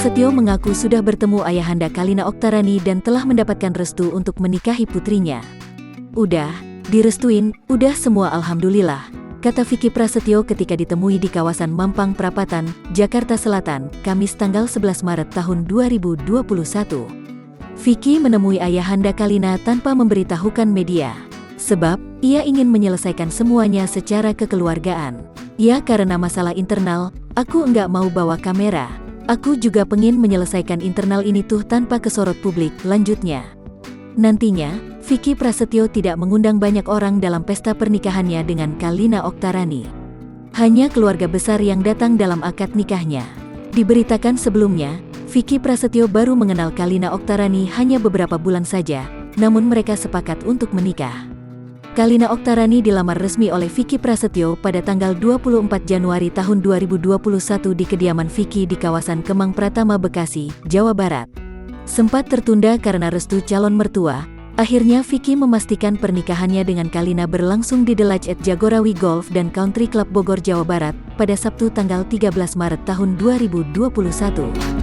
Prasetyo mengaku sudah bertemu ayahanda Kalina Oktarani dan telah mendapatkan restu untuk menikahi putrinya. Udah, direstuin, udah semua alhamdulillah, kata Vicky Prasetyo ketika ditemui di kawasan Mampang Perapatan, Jakarta Selatan, Kamis tanggal 11 Maret tahun 2021. Vicky menemui ayahanda Kalina tanpa memberitahukan media. Sebab, ia ingin menyelesaikan semuanya secara kekeluargaan. Ya karena masalah internal, aku enggak mau bawa kamera. Aku juga pengen menyelesaikan internal ini tuh tanpa kesorot publik, lanjutnya. Nantinya, Vicky Prasetyo tidak mengundang banyak orang dalam pesta pernikahannya dengan Kalina Oktarani. Hanya keluarga besar yang datang dalam akad nikahnya. Diberitakan sebelumnya, Vicky Prasetyo baru mengenal Kalina Oktarani hanya beberapa bulan saja, namun mereka sepakat untuk menikah. Kalina Oktarani dilamar resmi oleh Vicky Prasetyo pada tanggal 24 Januari tahun 2021 di kediaman Vicky di kawasan Kemang Pratama, Bekasi, Jawa Barat. Sempat tertunda karena restu calon mertua, akhirnya Vicky memastikan pernikahannya dengan Kalina berlangsung di The Lodge at Jagorawi Golf dan Country Club Bogor, Jawa Barat, pada Sabtu tanggal 13 Maret tahun 2021.